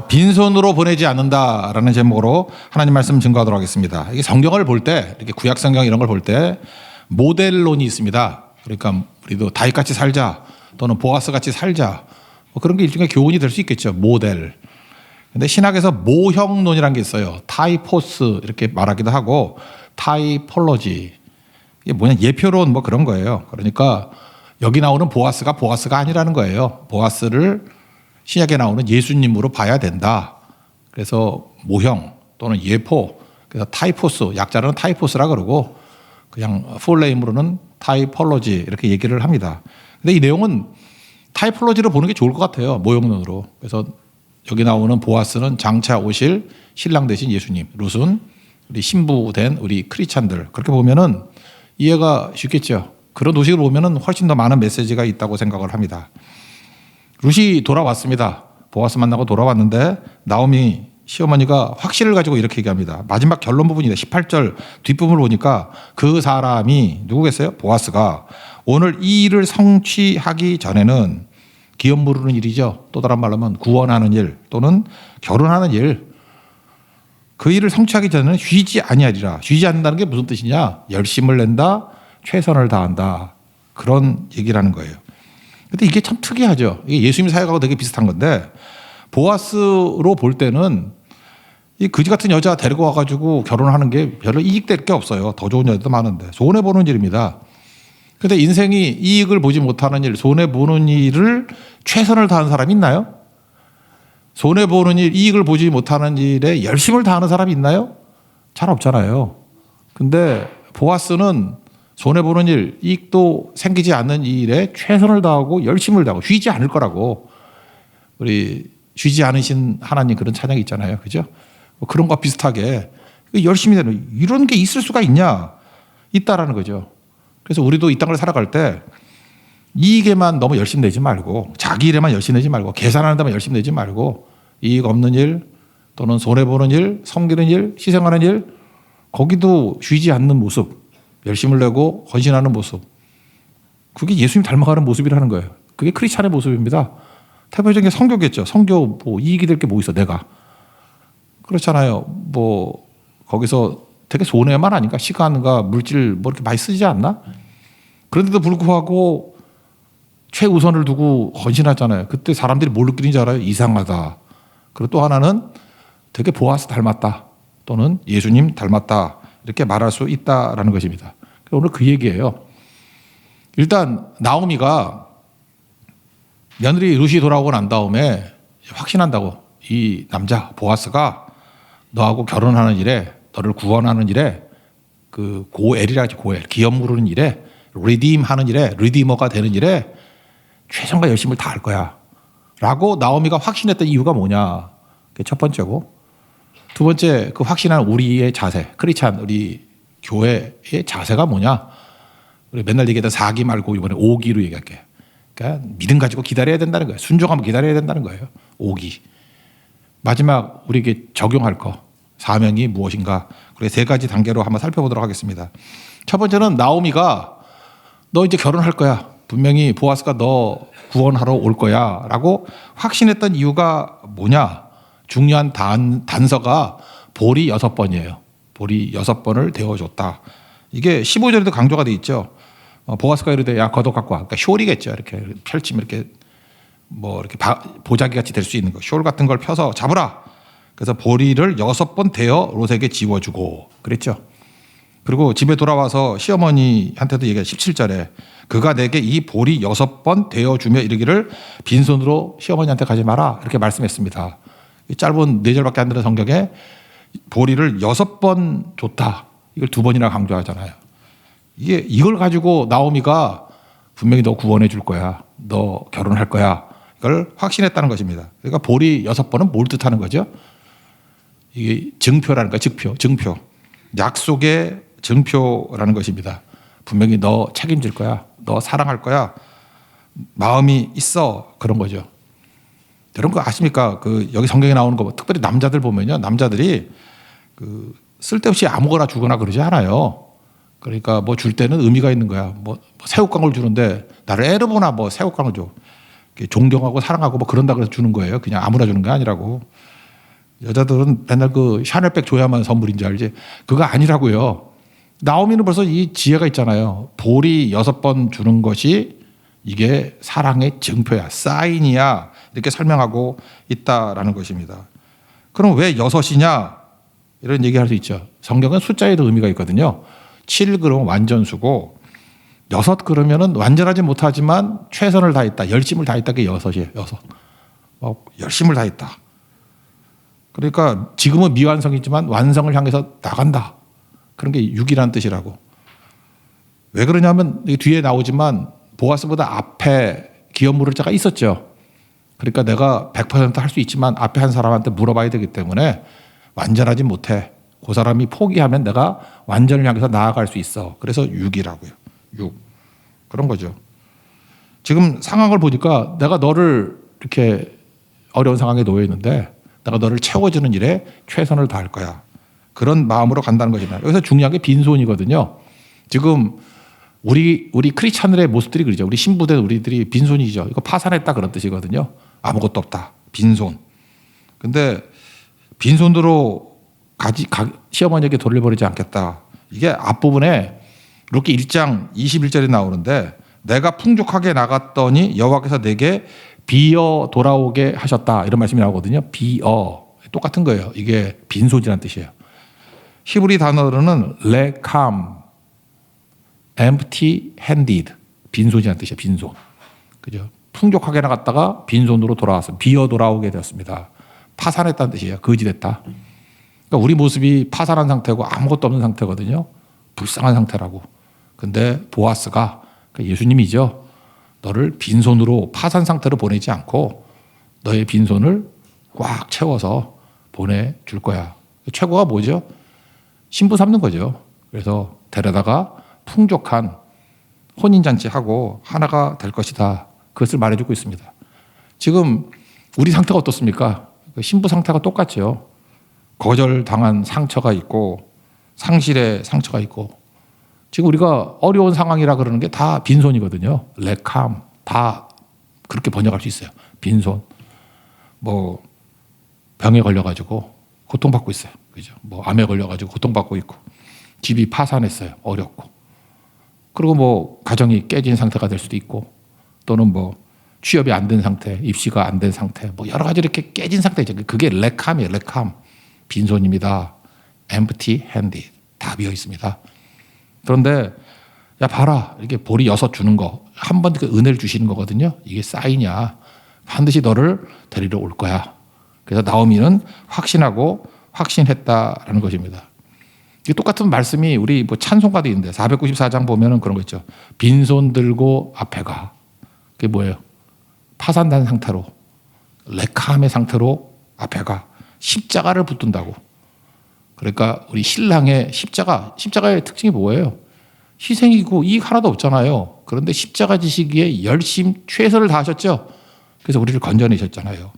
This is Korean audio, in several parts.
빈손으로 보내지 않는다라는 제목으로 하나님 말씀 증거하도록 하겠습니다. 이게 성경을 볼 때, 이렇게 구약 성경 이런 걸 볼 때 모델론이 있습니다. 그러니까 우리도 다윗같이 살자 또는 보아스같이 살자 뭐 그런 게 일종의 교훈이 될 수 있겠죠. 모델. 근데 신학에서 모형론이라는 게 있어요. 타이포스 이렇게 말하기도 하고 타이폴로지. 이게 뭐냐 예표론 뭐 그런 거예요. 그러니까 여기 나오는 보아스가 보아스가 아니라는 거예요. 보아스를 신약에 나오는 예수님으로 봐야 된다. 그래서 모형 또는 예포, 그래서 타이포스, 약자로는 타이포스라 그러고 그냥 풀네임으로는 타이폴로지 이렇게 얘기를 합니다. 근데 이 내용은 타이폴로지로 보는 게 좋을 것 같아요. 모형론으로. 그래서 여기 나오는 보아스는 장차 오실 신랑 되신 예수님, 룻은 우리 신부된 우리 크리스찬들 그렇게 보면은 이해가 쉽겠죠. 그런 도식으로 보면은 훨씬 더 많은 메시지가 있다고 생각을 합니다. 룻이 돌아왔습니다. 보아스 만나고 돌아왔는데 나오미 시어머니가 확신을 가지고 이렇게 얘기합니다. 마지막 결론 부분이다. 18절 뒷부분을 보니까 그 사람이 누구겠어요? 보아스가 오늘 이 일을 성취하기 전에는 기업 무르는 일이죠. 또 다른 말로 하면 구원하는 일 또는 결혼하는 일. 그 일을 성취하기 전에는 쉬지 아니하리라. 쉬지 않는다는 게 무슨 뜻이냐? 열심을 낸다, 최선을 다한다. 그런 얘기라는 거예요. 근데 이게 참 특이하죠. 이게 예수님 사역하고 되게 비슷한 건데 보아스로 볼 때는 이 거지 같은 여자 데리고 와가지고 결혼하는 게 별로 이익될 게 없어요. 더 좋은 여자도 많은데 손해보는 일입니다. 근데 인생이 이익을 보지 못하는 일, 손해보는 일을 최선을 다하는 사람이 있나요? 손해보는 일, 이익을 보지 못하는 일에 열심을 다하는 사람이 있나요? 잘 없잖아요. 근데 보아스는 손해보는 일, 이익도 생기지 않는 일에 최선을 다하고 열심을 다하고 쉬지 않을 거라고 우리 쉬지 않으신 하나님 그런 찬양이 있잖아요. 그죠? 그런 것과 비슷하게 열심히 되는 이런 게 있을 수가 있냐? 있다라는 거죠. 그래서 우리도 이 땅을 살아갈 때 이익에만 너무 열심 내지 말고 자기 일에만 열심 내지 말고 계산하는 데만 열심 내지 말고 이익 없는 일 또는 손해보는 일, 섬기는 일, 희생하는 일 거기도 쉬지 않는 모습 열심을 내고 헌신하는 모습 그게 예수님 닮아가는 모습이라는 거예요. 그게 크리스찬의 모습입니다. 대표적인 게 성교겠죠. 성교 뭐 이익이 될 게 뭐 있어 내가. 그렇잖아요. 뭐 거기서 되게 손해만 하니까 시간과 물질 뭐 이렇게 많이 쓰지 않나? 그런데도 불구하고 최우선을 두고 헌신하잖아요. 그때 사람들이 뭘 느끼는지 알아요? 이상하다. 그리고 또 하나는 되게 보아스 닮았다. 또는 예수님 닮았다. 이렇게 말할 수 있다라는 것입니다. 오늘 그 얘기예요. 일단 나오미가 며느리 룻이 돌아오고 난 다음에 확신한다고 이 남자 보아스가 너하고 결혼하는 일에 너를 구원하는 일에 그 고엘이라 하지 고엘 기업 무르는 일에 리딤하는 일에 리디머가 되는 일에 최선과 열심을 다할 거야 라고 나오미가 확신했던 이유가 뭐냐. 그게 첫 번째고 두 번째 그 확신한 우리의 자세 크리스찬 우리 교회의 자세가 뭐냐. 우리 맨날 얘기했던 4기 말고 이번에 5기로 얘기할게요. 그러니까 믿음 가지고 기다려야 된다는 거예요. 순종하면 기다려야 된다는 거예요. 5기. 마지막 우리에게 적용할 거 사명이 무엇인가. 그래서 3가지 단계로 한번 살펴보도록 하겠습니다. 첫 번째는 나오미가 너 이제 결혼할 거야. 분명히 보아스가 너 구원하러 올 거야 라고 확신했던 이유가 뭐냐. 중요한 단서가 볼이 6번이에요. 볼이 6번을 데워줬다. 이게 15절에도 강조가 돼 있죠. 보아스가 이르되 야 겉옷 갖고 와. 그러니까 숄이겠죠. 이렇게 펼치면 이렇게 뭐 이렇게 보자기 같이 될 수 있는 거. 숄 같은 걸 펴서 잡으라. 그래서 보리를 6번 대어 롯에게 지워주고 그랬죠. 그리고 집에 돌아와서 시어머니한테도 얘기해 17절에 그가 내게 이 보리 6번 대어주며 이르기를 빈손으로 시어머니한테 가지 마라 이렇게 말씀했습니다. 짧은 4절밖에 안 되는 성경에 보리를 6번 줬다. 이걸 2번이나 강조하잖아요. 이걸 가지고 나오미가 분명히 너 구원해 줄 거야. 너 결혼할 거야. 이걸 확신했다는 것입니다. 그러니까 보리 6번은 뭘 뜻하는 거죠? 이게 증표라는 거야. 증표. 약속의 증표라는 것입니다. 분명히 너 책임질 거야. 너 사랑할 거야. 마음이 있어. 그런 거죠. 이런 거 아십니까? 여기 성경에 나오는 거 특별히 남자들 보면요. 남자들이 쓸데없이 아무거나 주거나 그러지 않아요. 그러니까 뭐 줄 때는 의미가 있는 거야. 뭐 새우깡을 주는데 나를 애를 보나 뭐 새우깡을 줘. 존경하고 사랑하고 뭐 그런다 그래서 주는 거예요. 그냥 아무나 주는 게 아니라고. 여자들은 맨날 그 샤넬백 줘야만 선물인 줄 알지. 그거 아니라고요. 나오미는 벌써 이 지혜가 있잖아요. 볼이 6번 주는 것이 이게 사랑의 증표야. 사인이야. 이렇게 설명하고 있다라는 것입니다. 그럼 왜 6이냐? 이런 얘기할 수 있죠. 성경은 숫자에도 의미가 있거든요. 7 그러면 완전수고 6 그러면은 완전하지 못하지만 최선을 다했다. 열심을 다했다. 그게 6이에요. 6. 열심을 다했다. 그러니까 지금은 미완성이지만 완성을 향해서 나간다. 그런 게 6이라는 뜻이라고. 왜 그러냐면 뒤에 나오지만 보아스보다 앞에 기업 물을 자가 있었죠. 그러니까 내가 100% 할 수 있지만 앞에 한 사람한테 물어봐야 되기 때문에 완전하지 못해. 그 사람이 포기하면 내가 완전을 향해서 나아갈 수 있어. 그래서 6이라고요. 6. 그런 거죠. 지금 상황을 보니까 내가 너를 이렇게 어려운 상황에 놓여 있는데 내가 너를 채워주는 일에 최선을 다할 거야. 그런 마음으로 간다는 것이다. 여기서 중요한 게 빈손이거든요. 지금 우리 크리스찬들의 모습들이 그러죠. 우리 신부된 우리들이 빈손이죠. 이거 파산했다 그런 뜻이거든요. 아무것도 없다. 빈손. 근데 빈손으로 시어머니에게 돌려버리지 않겠다. 이게 앞부분에 룻기 1장 21절에 나오는데 내가 풍족하게 나갔더니 여호와께서 내게 비어 돌아오게 하셨다. 이런 말씀이 나오거든요. 비어. 똑같은 거예요. 이게 빈손이라는 뜻이에요. 히브리 단어로는 레캄, empty handed. 빈손이라는 뜻이에요. 빈손. 그죠? 풍족하게 나갔다가 빈손으로 돌아왔어요. 비어 돌아오게 되었습니다. 파산했다는 뜻이에요. 거지됐다. 그러니까 우리 모습이 파산한 상태고 아무것도 없는 상태거든요. 불쌍한 상태라고. 근데 보아스가 그러니까 예수님이죠. 너를 빈손으로 파산 상태로 보내지 않고 너의 빈손을 꽉 채워서 보내줄 거야. 최고가 뭐죠? 신부 삼는 거죠. 그래서 데려다가 풍족한 혼인잔치하고 하나가 될 것이다. 그것을 말해주고 있습니다. 지금 우리 상태가 어떻습니까? 신부 상태가 똑같죠. 거절당한 상처가 있고 상실의 상처가 있고 지금 우리가 어려운 상황이라 그러는 게 다 빈손이거든요. 레캄 다 그렇게 번역할 수 있어요. 빈손. 뭐 병에 걸려가지고 고통받고 있어요. 그죠? 뭐 암에 걸려가지고 고통받고 있고 집이 파산했어요. 어렵고 그리고 뭐 가정이 깨진 상태가 될 수도 있고 또는 뭐 취업이 안 된 상태, 입시가 안 된 상태, 뭐 여러 가지 이렇게 깨진 상태죠. 그게 레캄이에요. 레캄. 빈손입니다. empty handed. 다 비어 있습니다. 그런데 야 봐라. 이렇게 볼이 6 주는 거. 한 번 그 은혜를 주시는 거거든요. 이게 사인이야. 반드시 너를 데리러 올 거야. 그래서 나오미는 확신하고 확신했다라는 것입니다. 이게 똑같은 말씀이 우리 뭐 찬송가도 있는데 494장 보면은 그런 거 있죠. 빈손 들고 앞에 가. 그게 뭐예요? 파산된 상태로 레캄의 상태로 앞에 가. 십자가를 붙든다고. 그러니까 우리 신랑의 십자가의 특징이 뭐예요? 희생이고 이익 하나도 없잖아요. 그런데 십자가 지시기에 열심 최선을 다하셨죠. 그래서 우리를 건져내셨잖아요.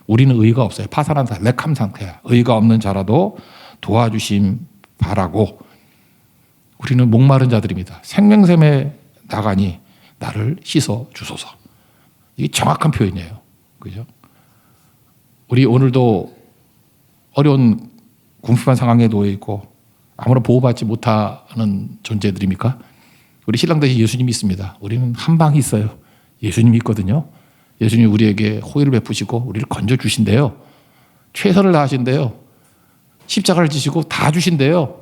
우리는 의가 없어요. 파산한 상태, 레캄 상태야. 의가 없는 자라도 도와주심 바라고. 우리는 목마른 자들입니다. 생명샘에 나가니 나를 씻어 주소서. 이게 정확한 표현이에요. 그죠? 우리 오늘도 어려운 궁핍한 상황에 놓여 있고 아무런 보호받지 못하는 존재들입니까? 우리 신랑 대신 예수님이 있습니다. 우리는 한 방이 있어요. 예수님이 있거든요. 예수님이 우리에게 호의를 베푸시고 우리를 건져주신대요. 최선을 다하신대요. 십자가를 지시고 다 주신대요.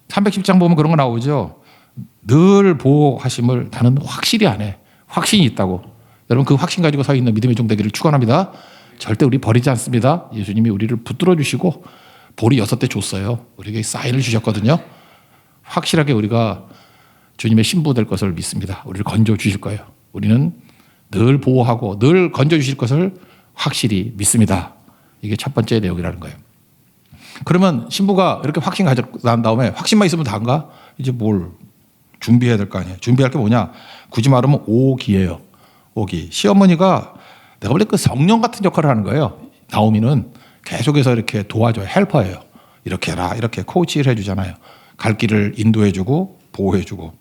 310장 보면 그런 거 나오죠. 늘 보호하심을 나는 확실히 안 해. 확신이 있다고. 여러분 그 확신 가지고 서 있는 믿음의 종 되기를 축원합니다. 절대 우리 버리지 않습니다. 예수님이 우리를 붙들어 주시고 볼이 6대 줬어요. 우리에게 사인을 주셨거든요. 확실하게 우리가 주님의 신부 될 것을 믿습니다. 우리를 건져 주실 거예요. 우리는 늘 보호하고 늘 건져 주실 것을 확실히 믿습니다. 이게 첫 번째 내용이라는 거예요. 그러면 신부가 이렇게 확신 가지고 난 다음에 확신만 있으면 다인가? 이제 뭘 준비해야 될 거 아니에요. 준비할 게 뭐냐? 굳이 말하면 오기예요. 오기. 시어머니가 내가 볼 때 그 성령 같은 역할을 하는 거예요. 나오미는 계속해서 이렇게 도와줘요. 헬퍼예요. 이렇게 해라. 이렇게 코치를 해주잖아요. 갈 길을 인도해주고 보호해주고.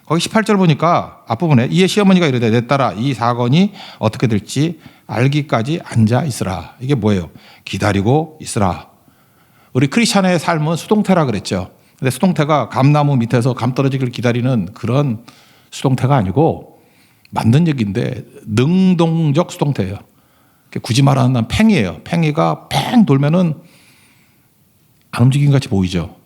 거기 18절 보니까 앞부분에 이에 시어머니가 이르되 내 딸아 이 사건이 어떻게 될지 알기까지 앉아 있으라. 이게 뭐예요? 기다리고 있으라. 우리 크리스찬의 삶은 수동태라 그랬죠. 근데 수동태가 감나무 밑에서 감 떨어지기를 기다리는 그런 수동태가 아니고 만든 얘기인데 능동적 수동태예요. 굳이 말하는 팽이에요. 팽이가 팽 돌면은 안 움직인 것 같이 보이죠.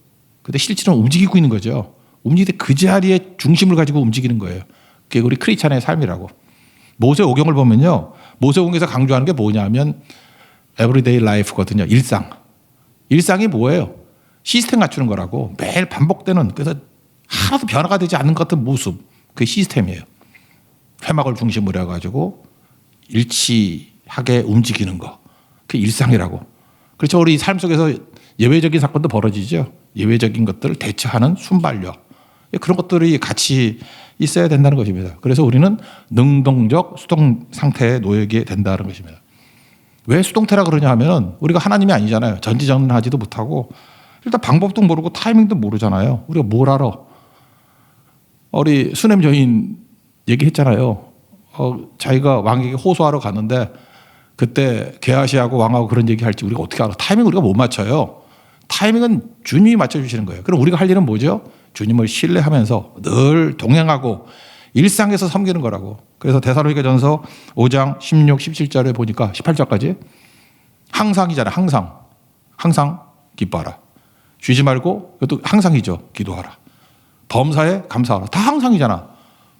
근데 실제로는 움직이고 있는 거죠. 움직일 때 그 자리에 중심을 가지고 움직이는 거예요. 그게 우리 크리스찬의 삶이라고. 모세오경을 보면요. 모세오경에서 강조하는 게 뭐냐면 everyday life거든요. 일상. 일상이 뭐예요? 시스템 갖추는 거라고. 매일 반복되는, 그래서 하나도 변화가 되지 않는 것 같은 모습. 그게 시스템이에요. 회막을 중심으로 해가지고 일치하게 움직이는 거. 그게 일상이라고. 그렇죠. 우리 삶 속에서 예외적인 사건도 벌어지죠. 예외적인 것들을 대처하는 순발력. 그런 것들이 같이 있어야 된다는 것입니다. 그래서 우리는 능동적 수동 상태에 놓이게 된다는 것입니다. 왜 수동태라 그러냐 하면 우리가 하나님이 아니잖아요. 전지전능하지도 못하고 일단 방법도 모르고 타이밍도 모르잖아요. 우리가 뭘 알아? 우리 수냄 여인 얘기했잖아요. 자기가 왕에게 호소하러 갔는데 그때 게하시하고 왕하고 그런 얘기 할지 우리가 어떻게 알아? 타이밍 우리가 못 맞춰요. 타이밍은 주님이 맞춰주시는 거예요. 그럼 우리가 할 일은 뭐죠? 주님을 신뢰하면서 늘 동행하고 일상에서 섬기는 거라고. 그래서 데살로니가전서 5장 16, 17절에 보니까 18절까지 항상이잖아요. 항상 기뻐하라. 쉬지 말고 이것도 항상이죠. 기도하라. 범사에 감사하라. 다 항상이잖아.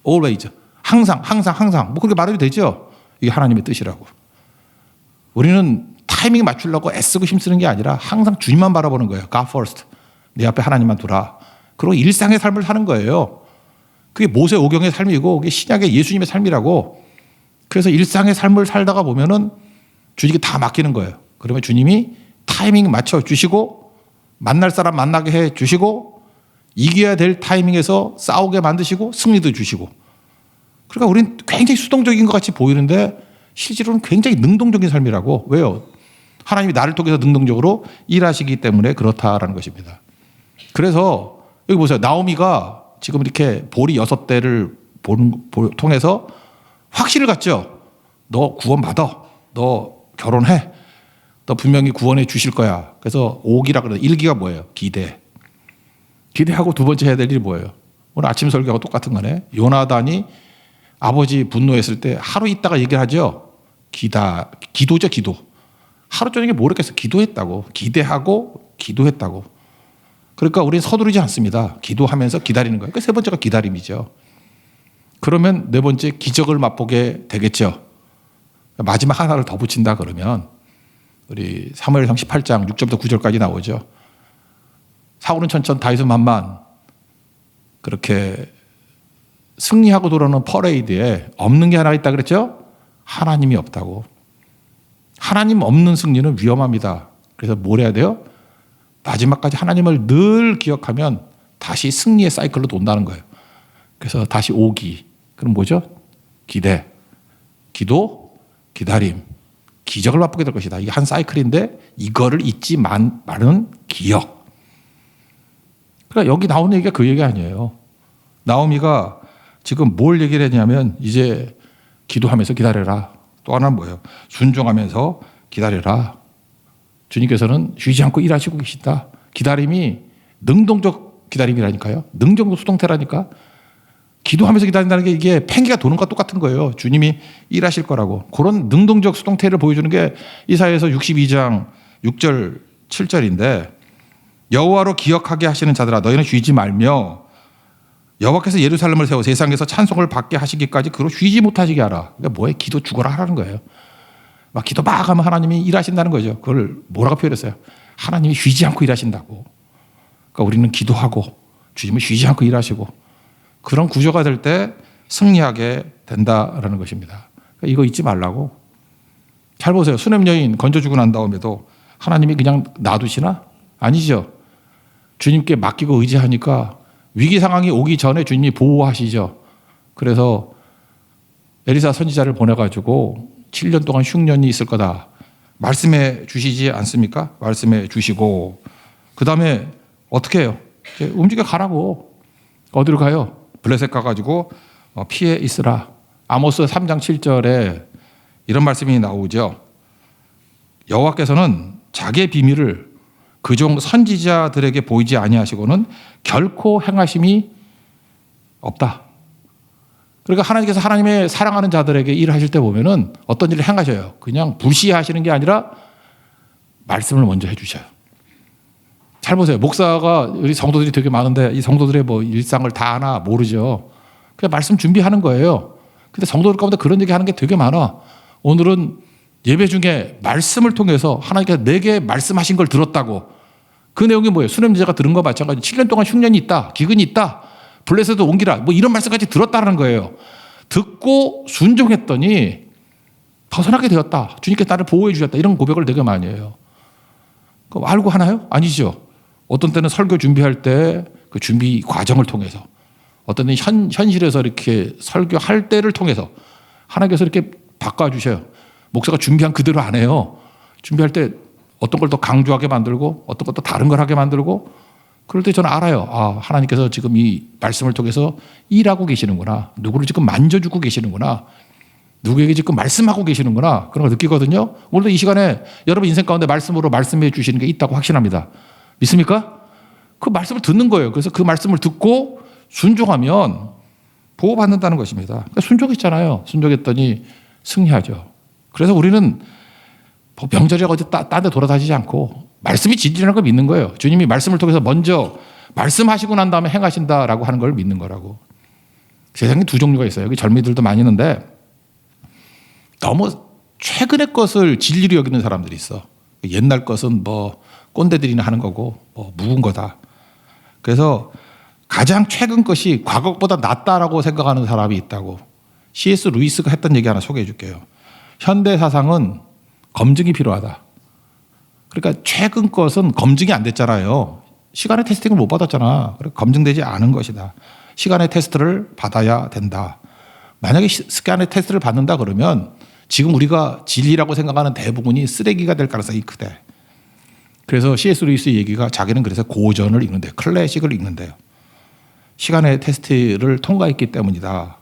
always. 항상. 뭐 그렇게 말해도 되죠. 이게 하나님의 뜻이라고. 우리는 타이밍 맞추려고 애쓰고 힘쓰는 게 아니라 항상 주님만 바라보는 거예요. God first. 내 앞에 하나님만 두라. 그리고 일상의 삶을 사는 거예요. 그게 모세오경의 삶이고 그게 신약의 예수님의 삶이라고. 그래서 일상의 삶을 살다가 보면은 주님께 다 맡기는 거예요. 그러면 주님이 타이밍 맞춰 주시고 만날 사람 만나게 해 주시고 이겨야 될 타이밍에서 싸우게 만드시고 승리도 주시고. 그러니까 우리는 굉장히 수동적인 것 같이 보이는데 실제로는 굉장히 능동적인 삶이라고. 왜요? 하나님이 나를 통해서 능동적으로 일하시기 때문에 그렇다라는 것입니다. 그래서 여기 보세요. 나오미가 지금 이렇게 보리 6대를 통해서 확신을 갖죠. 너 구원받아. 너 결혼해. 너 분명히 구원해 주실 거야. 그래서 5기라 그러는데 1기가 뭐예요? 기대. 기대하고 두 번째 해야 될 일이 뭐예요? 오늘 아침 설교하고 똑같은 거네. 요나단이 아버지 분노했을 때 하루 있다가 얘기를 하죠. 기도죠, 기도. 하루 종일 모르겠어. 기도했다고. 기대하고 기도했다고. 그러니까 우리는 서두르지 않습니다. 기도하면서 기다리는 거예요. 세 번째가 기다림이죠. 그러면 네 번째 기적을 맛보게 되겠죠. 마지막 하나를 더 붙인다 그러면 우리 사무엘상 18장 6절부터 9절까지 나오죠. 사울은 천천 다윗은 만만. 그렇게 승리하고 돌아오는 퍼레이드에 없는 게 하나 있다 그랬죠? 하나님이 없다고. 하나님 없는 승리는 위험합니다. 그래서 뭘 해야 돼요? 마지막까지 하나님을 늘 기억하면 다시 승리의 사이클로 돈다는 거예요. 그래서 다시 오기. 그럼 뭐죠? 기대, 기도, 기다림, 기적을 맛보게 될 것이다. 이게 한 사이클인데 이거를 잊지 말은 기억. 그러니까 여기 나오는 얘기가 그 얘기 아니에요. 나오미가 지금 뭘 얘기를 했냐면 이제 기도하면서 기다려라. 또 하나는 뭐예요? 순종하면서 기다려라. 주님께서는 쉬지 않고 일하시고 계신다. 기다림이 능동적 기다림이라니까요. 능동적 수동태라니까. 기도하면서 기다린다는 게 이게 팽기가 도는 것과 똑같은 거예요. 주님이 일하실 거라고. 그런 능동적 수동태를 보여주는 게 이사야서 62장 6절 7절인데 여호와로 기억하게 하시는 자들아 너희는 쉬지 말며 여호와께서 예루살렘을 세워 세상에서 찬송을 받게 하시기까지 그로 쉬지 못하시게 하라. 그러니까 뭐에 기도 죽어라 하라는 거예요. 막 기도 막 하면 하나님이 일하신다는 거죠. 그걸 뭐라고 표현했어요? 하나님이 쉬지 않고 일하신다고. 그러니까 우리는 기도하고 주님은 쉬지 않고 일하시고 그런 구조가 될 때 승리하게 된다라는 것입니다. 그러니까 이거 잊지 말라고. 잘 보세요. 수냄 여인 건져주고 난 다음에도 하나님이 그냥 놔두시나? 아니죠. 주님께 맡기고 의지하니까 위기 상황이 오기 전에 주님이 보호하시죠. 그래서 에리사 선지자를 보내가지고 7년 동안 흉년이 있을 거다. 말씀해 주시지 않습니까? 말씀해 주시고 그 다음에 어떻게 해요? 움직여 가라고. 어디로 가요? 블레셋 가가지고 피해 있으라. 아모스 3장 7절에 이런 말씀이 나오죠. 여호와께서는 자기의 비밀을 그종 선지자들에게 보이지 아니하시고는 결코 행하심이 없다. 그러니까 하나님께서 하나님의 사랑하는 자들에게 일하실 때 보면은 어떤 일을 행하셔요. 그냥 부시하시는 게 아니라 말씀을 먼저 해주셔요. 잘 보세요. 목사가 우리 성도들이 되게 많은데 이 성도들의 뭐 일상을 다 하나 모르죠. 그냥 말씀 준비하는 거예요. 근데 성도들 가운데 그런 얘기 하는 게 되게 많아. 오늘은 예배 중에 말씀을 통해서 하나님께서 내게 말씀하신 걸 들었다고. 그 내용이 뭐예요? 수냄제가 들은 거 마찬가지. 7년 동안 흉년이 있다. 기근이 있다. 블레셋도 옮기라. 뭐 이런 말씀까지 들었다는 거예요. 듣고 순종했더니 벗어나게 되었다. 주님께서 나를 보호해 주셨다. 이런 고백을 되게 많이 해요. 그거 알고 하나요? 아니죠. 어떤 때는 설교 준비할 때 그 준비 과정을 통해서 어떤 때는 현실에서 이렇게 설교할 때를 통해서 하나님께서 이렇게 바꿔주셔요. 목사가 준비한 그대로 안 해요. 준비할 때 어떤 걸 더 강조하게 만들고 어떤 것도 다른 걸 하게 만들고 그럴 때 저는 알아요. 아, 하나님께서 지금 이 말씀을 통해서 일하고 계시는구나. 누구를 지금 만져주고 계시는구나. 누구에게 지금 말씀하고 계시는구나. 그런 걸 느끼거든요. 오늘도 이 시간에 여러분 인생 가운데 말씀으로 말씀해 주시는 게 있다고 확신합니다. 믿습니까? 그 말씀을 듣는 거예요. 그래서 그 말씀을 듣고 순종하면 보호받는다는 것입니다. 그러니까 순종했잖아요. 순종했더니 승리하죠. 그래서 우리는 명절이라고 어디 딴 데 돌아다니지 않고 말씀이 진리라는 걸 믿는 거예요. 주님이 말씀을 통해서 먼저 말씀하시고 난 다음에 행하신다라고 하는 걸 믿는 거라고. 세상에 두 종류가 있어요. 여기 젊은이들도 많이 있는데 너무 최근의 것을 진리로 여기는 사람들이 있어. 옛날 것은 뭐 꼰대들이나 하는 거고 뭐 묵은 거다. 그래서 가장 최근 것이 과거보다 낫다라고 생각하는 사람이 있다고. C.S. 루이스가 했던 얘기 하나 소개해 줄게요. 현대 사상은 검증이 필요하다. 그러니까 최근 것은 검증이 안 됐잖아요. 시간의 테스팅을 못 받았잖아. 그러니까 검증되지 않은 것이다. 시간의 테스트를 받아야 된다. 만약에 시간의 테스트를 받는다 그러면 지금 우리가 진리라고 생각하는 대부분이 쓰레기가 될 가능성이 크대. 그래서 C.S. 루이스 얘기가 자기는 그래서 고전을 읽는데 클래식을 읽는데요. 시간의 테스트를 통과했기 때문이다.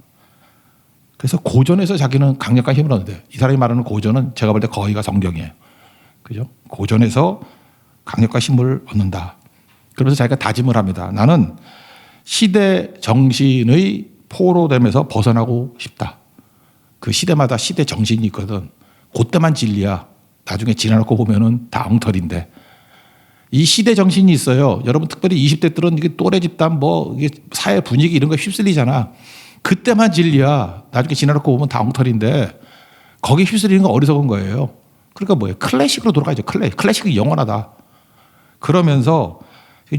그래서 고전에서 자기는 강력한 힘을 얻는데 이 사람이 말하는 고전은 제가 볼 때 거의가 성경이에요. 그죠? 고전에서 강력한 힘을 얻는다. 그러면서 자기가 다짐을 합니다. 나는 시대 정신의 포로됨에서 벗어나고 싶다. 그 시대마다 시대 정신이 있거든. 그때만 진리야. 나중에 지나놓고 보면은 다 엉터리인데. 이 시대 정신이 있어요. 여러분 특별히 20대들은 이게 또래 집단 뭐 이게 사회 분위기 이런 거 휩쓸리잖아. 그때만 진리야. 나중에 지나놓고 보면 다 엉터리인데 거기 휩쓸리는 건 어리석은 거예요. 그러니까 뭐예요? 클래식으로 돌아가죠. 클래식이 영원하다. 그러면서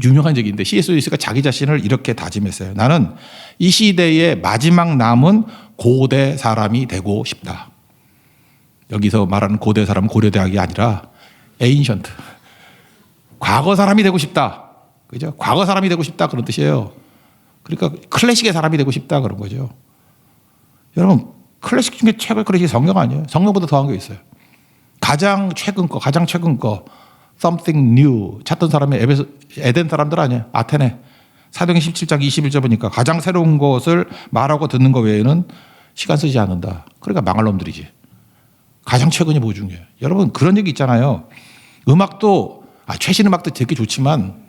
유명한 얘기인데 C.S. 루이스가 자기 자신을 이렇게 다짐했어요. 나는 이 시대의 마지막 남은 고대 사람이 되고 싶다. 여기서 말하는 고대 사람은 고려대학이 아니라 에인션트. 과거 사람이 되고 싶다. 그죠? 과거 사람이 되고 싶다. 그런 뜻이에요. 그러니까 클래식의 사람이 되고 싶다. 그런 거죠. 여러분, 클래식 중에 최고의 클래식이 성경 아니에요? 성경보다 더한 게 있어요. 가장 최근 거, something new 찾던 사람이 에덴 사람들 아니에요. 아테네. 사도행전 17장 21절 보니까 가장 새로운 것을 말하고 듣는 것 외에는 시간 쓰지 않는다. 그러니까 망할 놈들이지. 가장 최근이 뭐 중요해요. 여러분 그런 얘기 있잖아요. 음악도 최신 음악도 되게 좋지만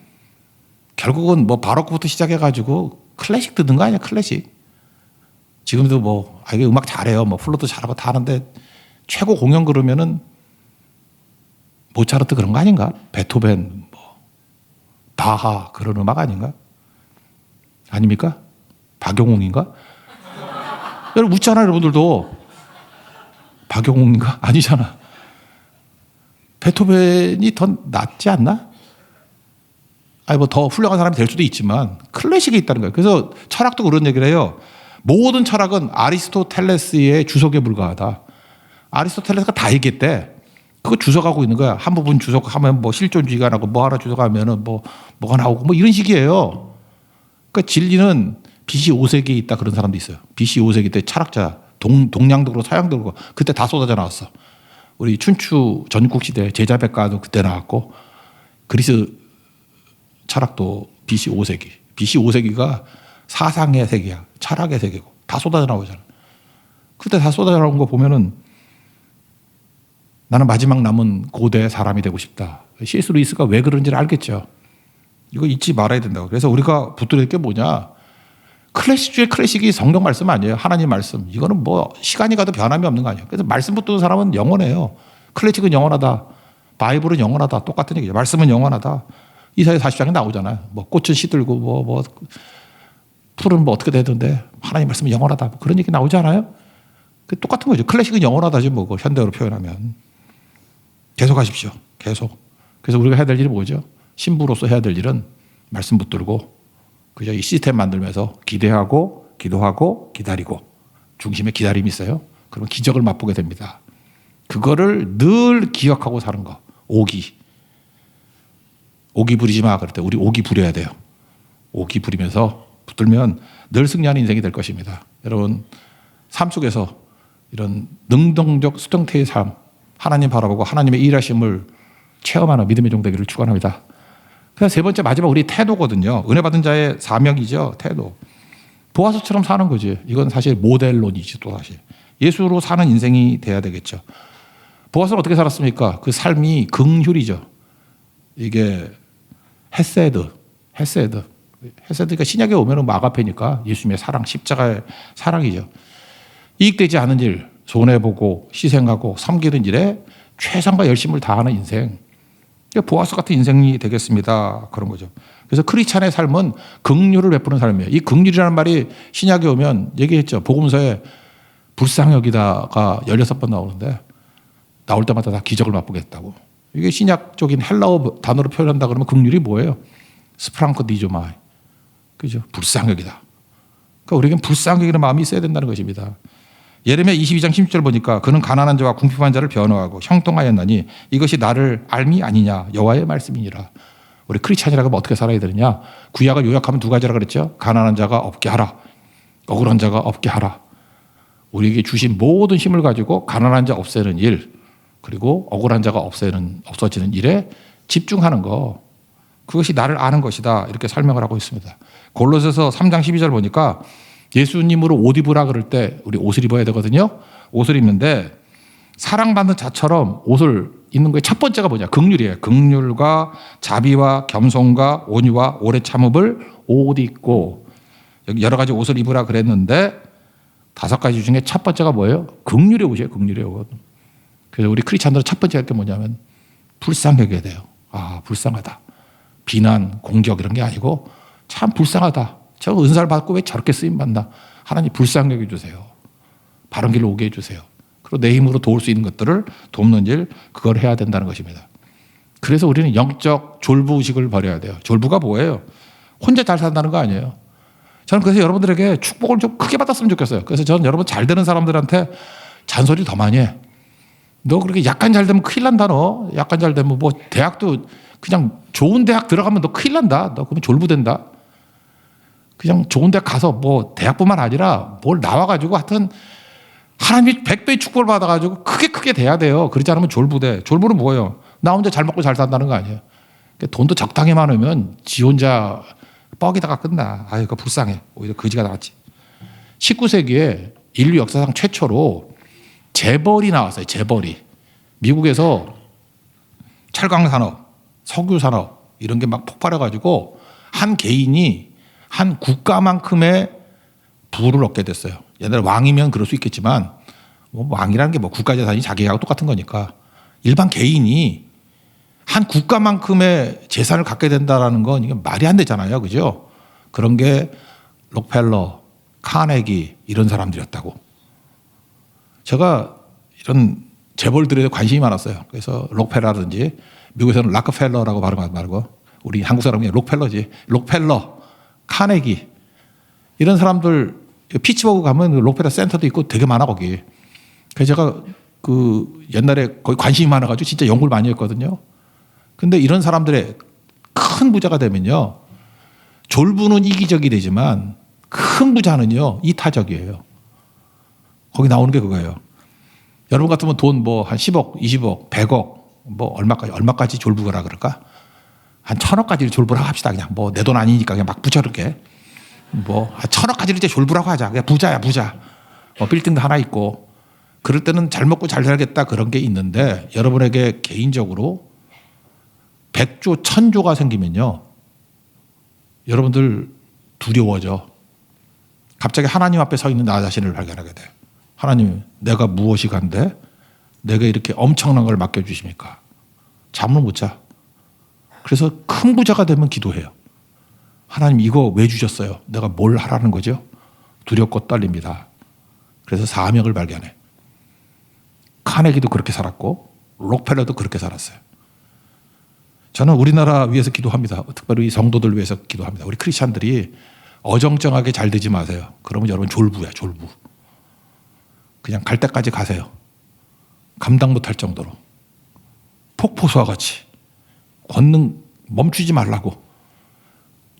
결국은 뭐 바로크부터 시작해가지고 클래식 듣는 거 아니야. 클래식. 지금도 뭐 이게 음악 잘해요. 뭐 플루트 잘하고 다 하는데 최고 공연 그러면은 모차르트 그런 거 아닌가? 베토벤, 뭐 바하 그런 음악 아닌가? 아닙니까? 박용웅인가? 여러분 웃잖아요. 여러분들도 박용웅인가? 아니잖아. 베토벤이 더 낫지 않나? 아니 뭐 더 훌륭한 사람이 될 수도 있지만 클래식이 있다는 거예요. 그래서 철학도 그런 얘기를 해요. 모든 철학은 아리스토텔레스의 주석에 불과하다. 아리스토텔레스가 다 얘기했대. 그거 주석하고 있는 거야. 한 부분 주석하면 뭐 실존주의가 나고 뭐 하나 주석하면은 뭐가 나오고 뭐 이런 식이에요. 그러니까 진리는 BC 5세기에 있다 그런 사람도 있어요. BC 5세기 때 철학자 동양독으로 서양독으로 그때 다 쏟아져 나왔어. 우리 춘추 전국 시대 제자백과도 그때 나왔고 그리스 철학도 BC 5세기. BC 5세기가 사상의 세계야. 철학의 세계고 다 쏟아져 나오잖아요. 그때 다 쏟아져 나온 거 보면은 나는 마지막 남은 고대 사람이 되고 싶다. C.S. 루이스가 왜 그런지를 알겠죠. 이거 잊지 말아야 된다고. 그래서 우리가 붙들어야 될 게 뭐냐. 클래식 중에 클래식이 성경 말씀 아니에요. 하나님 말씀. 이거는 뭐 시간이 가도 변함이 없는 거 아니에요. 그래서 말씀 붙드는 사람은 영원해요. 클래식은 영원하다. 바이블은 영원하다. 똑같은 얘기죠. 말씀은 영원하다. 이사야 40장에 나오잖아요. 뭐 꽃은 시들고 풀은 뭐 어떻게 되던데 하나님 말씀은 영원하다. 뭐 그런 얘기 나오지 않아요? 똑같은 거죠. 클래식은 영원하다지 뭐 현대어로 표현하면. 계속 하십시오. 계속. 그래서 우리가 해야 될 일이 뭐죠? 신부로서 해야 될 일은 말씀 붙들고 그죠? 이 시스템 만들면서 기대하고 기도하고 기다리고 중심에 기다림이 있어요. 그러면 기적을 맛보게 됩니다. 그거를 늘 기억하고 사는 거. 오기 부리지 마. 그럴 때 우리 오기 부려야 돼요. 오기 부리면서 붙들면 늘 승리하는 인생이 될 것입니다. 여러분 삶 속에서 이런 능동적 수동태의 삶 하나님 바라보고 하나님의 일하심을 체험하는 믿음의 종 되기를 축원합니다. 그래서 세 번째 마지막 우리 태도거든요. 은혜 받은 자의 사명이죠. 태도. 보아스처럼 사는 거지. 이건 사실 모델론이지 또 사실. 예수로 사는 인생이 돼야 되겠죠. 보아스는 어떻게 살았습니까? 그 삶이 긍휼이죠. 이게 헤세드가 신약에 오면은 아가페니까 예수님의 사랑, 십자가의 사랑이죠. 이익되지 않은 일, 손해보고 희생하고 섬기는 일에 최선과 열심을 다하는 인생. 보아스 같은 인생이 되겠습니다. 그런 거죠. 그래서 크리스찬의 삶은 긍휼을 베푸는 삶이에요. 이 긍휼이라는 말이 신약에 오면 얘기했죠. 복음서에 불쌍히 여기다가 16번 나오는데 나올 때마다 다 기적을 맛보겠다고. 이게 신약적인 헬라어 단어로 표현한다 그러면 긍휼이 뭐예요? 스프랑크 디조마이. 그죠? 불쌍히 여기다. 그러니까 우리에겐 불쌍히 여기는 마음이 있어야 된다는 것입니다. 예레미야 22장 16절 보니까 그는 가난한 자와 궁핍한 자를 변호하고 형통하였나니 이것이 나를 알미 아니냐 여호와의 말씀이니라. 우리 크리스찬이라고 하면 어떻게 살아야 되느냐. 구약을 요약하면 두 가지라 그랬죠. 가난한 자가 없게 하라. 억울한 자가 없게 하라. 우리에게 주신 모든 힘을 가지고 가난한 자 없애는 일 그리고 억울한 자가 없어지는 일에 집중하는 거. 그것이 나를 아는 것이다. 이렇게 설명을 하고 있습니다. 골로새서 3장 12절 보니까 예수님으로 옷 입으라 그럴 때 우리 옷을 입어야 되거든요. 옷을 입는데 사랑받는 자처럼 옷을 입는 거의 첫 번째가 뭐냐? 긍휼이에요. 긍휼과 자비와 겸손과 온유와 오래 참음을 옷 입고 여기 여러 가지 옷을 입으라 그랬는데 5가지 중에 첫 번째가 뭐예요? 긍휼의 옷이에요. 긍휼의 옷. 그래서 우리 크리스찬들은 첫 번째 할 게 뭐냐면 불쌍히 여겨야 돼요. 아, 불쌍하다. 비난, 공격 이런 게 아니고 참 불쌍하다. 저 은사를 받고 왜 저렇게 쓰임받나. 하나님 불쌍히 여겨주세요. 바른 길로 오게 해주세요. 그리고 내 힘으로 도울 수 있는 것들을 돕는 일, 그걸 해야 된다는 것입니다. 그래서 우리는 영적 졸부의식을 버려야 돼요. 졸부가 뭐예요? 혼자 잘 산다는 거 아니에요. 저는 그래서 여러분들에게 축복을 좀 크게 받았으면 좋겠어요. 그래서 저는 여러분 잘 되는 사람들한테 잔소리 더 많이 해. 너 그렇게 약간 잘 되면 큰일 난다 너. 약간 잘 되면 뭐 대학도 그냥 좋은 대학 들어가면 너 큰일 난다. 너 그러면 졸부된다. 그냥 좋은 대학 가서 뭐 대학뿐만 아니라 뭘 나와가지고 하여튼 하나님이 100배의 축복을 받아가지고 크게 돼야 돼요. 그렇지 않으면 졸부돼. 졸부는 뭐예요? 나 혼자 잘 먹고 잘 산다는 거 아니에요. 돈도 적당히 많으면 지 혼자 뻑이다가 끝나. 아유, 그거 불쌍해. 오히려 거지가 나왔지. 19세기에 인류 역사상 최초로 재벌이 나왔어요. 재벌이. 미국에서 철강산업, 석유산업 이런 게 막 폭발해가지고 한 개인이 한 국가만큼의 부를 얻게 됐어요. 옛날에 왕이면 그럴 수 있겠지만 뭐 왕이라는 게 뭐 국가재산이 자기하고 똑같은 거니까 일반 개인이 한 국가만큼의 재산을 갖게 된다는 건 이게 말이 안 되잖아요. 그죠? 그런 게 록펠러, 카네기 이런 사람들이었다고. 제가 이런 재벌들에 관심이 많았어요. 그래서 록펠러라든지 미국에서는 락펠러라고 발음하고 우리 한국 사람이 록펠러지. 록펠러, 카네기 이런 사람들 피츠버그 가면 록펠러 센터도 있고 되게 많아 거기. 그래서 제가 그 옛날에 거기 관심이 많아가지고 진짜 연구를 많이 했거든요. 근데 이런 사람들의 큰 부자가 되면요. 졸부는 이기적이 되지만 큰 부자는요. 이타적이에요. 거기 나오는 게 그거예요. 여러분 같으면 돈 뭐 한 10억, 20억, 100억 뭐 얼마까지 졸부라 그럴까? 한 1000억까지 졸부라 합시다. 그냥 뭐 내 돈 아니니까 그냥 막 부처렇게. 뭐 1,000억 가질 때 졸부라고 하자. 그냥 부자야 부자. 빌딩도 하나 있고 그럴 때는 잘 먹고 잘 살겠다 그런 게 있는데 여러분에게 개인적으로 100조 1,000조가 생기면요. 여러분들 두려워져. 갑자기 하나님 앞에 서 있는 나 자신을 발견하게 돼. 하나님 내가 무엇이 간데 내가 이렇게 엄청난 걸 맡겨주십니까? 잠을 못 자. 그래서 큰 부자가 되면 기도해요. 하나님 이거 왜 주셨어요? 내가 뭘 하라는 거죠? 두렵고 떨립니다. 그래서 사명을 발견해. 카네기도 그렇게 살았고 록펠러도 그렇게 살았어요. 저는 우리나라 위해서 기도합니다. 특별히 성도들 위해서 기도합니다. 우리 크리스찬들이 어정쩡하게 잘 되지 마세요. 그러면 여러분 졸부야 졸부. 그냥 갈 때까지 가세요. 감당 못할 정도로. 폭포수와 같이. 권능 멈추지 말라고.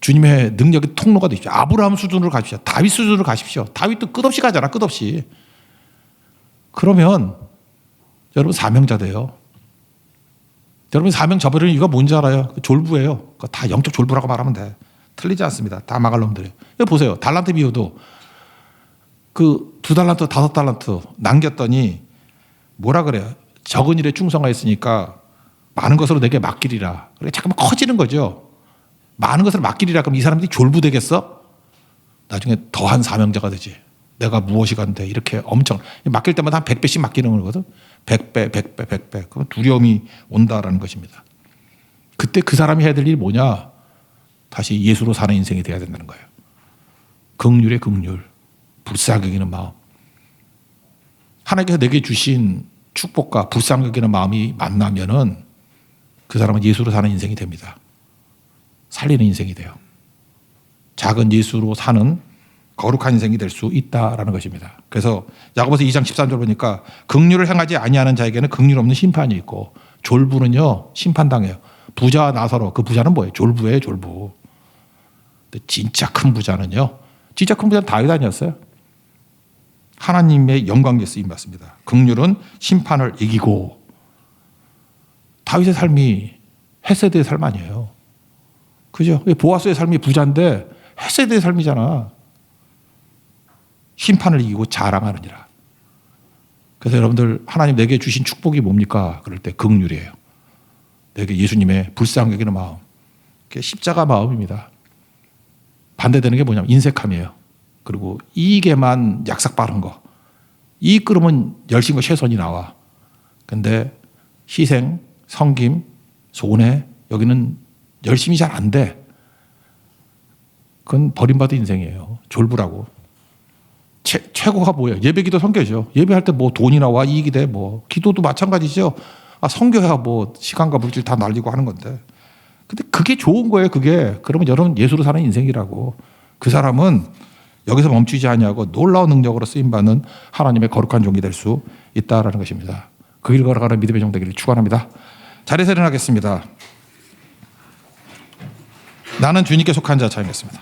주님의 능력의 통로가 되십시오. 아브라함 수준으로 가십시오. 다윗 수준으로 가십시오. 다윗도 끝없이 가잖아. 끝없이. 그러면 여러분 사명자 돼요. 여러분 사명 저버리는 이유가 뭔지 알아요? 졸부예요. 다 영적 졸부라고 말하면 돼. 틀리지 않습니다. 다 망할 놈들이에요. 여기 보세요. 달란트 비유도 그 2달란트, 5달란트 남겼더니 뭐라 그래요? 적은 일에 충성하였으니까 많은 것으로 내게 맡기리라. 그래 잠깐만 커지는 거죠. 많은 것을 맡기리라. 그럼 이 사람들이 졸부 되겠어? 나중에 더한 사명자가 되지. 내가 무엇이 간데 이렇게 엄청 맡길 때마다 한 100배씩 맡기는 거거든. 100배, 100배, 100배. 그럼 두려움이 온다라는 것입니다. 그때 그 사람이 해야 될 일이 뭐냐? 다시 예수로 사는 인생이 돼야 된다는 거예요. 긍휼의 긍휼, 불쌍히 여기는 마음. 하나님께서 내게 주신 축복과 불쌍히 여기는 마음이 만나면은 그 사람은 예수로 사는 인생이 됩니다. 살리는 인생이 돼요. 작은 예수로 사는 거룩한 인생이 될 수 있다라는 것입니다. 그래서 야고보서 2장 13절 보니까 긍휼을 행하지 아니하는 자에게는 긍휼 없는 심판이 있고 졸부는요 심판당해요. 부자와 나서로 그 부자는 뭐예요? 졸부예요 졸부. 근데 진짜 큰 부자는요. 진짜 큰 부자는 다윗 아니었어요? 하나님의 영광에 쓰임 받습니다. 긍휼은 심판을 이기고 다윗의 삶이 헤세드의 삶 아니에요. 그죠? 보아스의 삶이 부자인데 헤세드의 삶이잖아. 심판을 이기고 자랑하느니라. 그래서 여러분들 하나님 내게 주신 축복이 뭡니까? 그럴 때 긍휼이에요. 내게 예수님의 불쌍히 여기는 마음. 그게 십자가 마음입니다. 반대되는 게 뭐냐면 인색함이에요. 그리고 이익에만 약삭 바른 거. 이익 그러면 열심과 최선이 나와. 근데 희생, 섬김, 손해 여기는 열심히 잘 안 돼. 그건 버림받은 인생이에요. 졸부라고. 최고가 뭐예요? 예배기도 선교죠. 예배할 때 뭐 돈이 나와 이익이 돼. 뭐 기도도 마찬가지죠. 선교야 뭐 시간과 물질 다 날리고 하는 건데. 근데 그게 좋은 거예요. 그게. 그러면 여러분 예수로 사는 인생이라고. 그 사람은 여기서 멈추지 아니하고 놀라운 능력으로 쓰임받는 하나님의 거룩한 종이 될 수 있다라는 것입니다. 그 길 걸어가는 믿음의 종 되기를 축원합니다. 자리에서 일어나겠습니다. 나는 주님께 속한 자 찬양했습니다.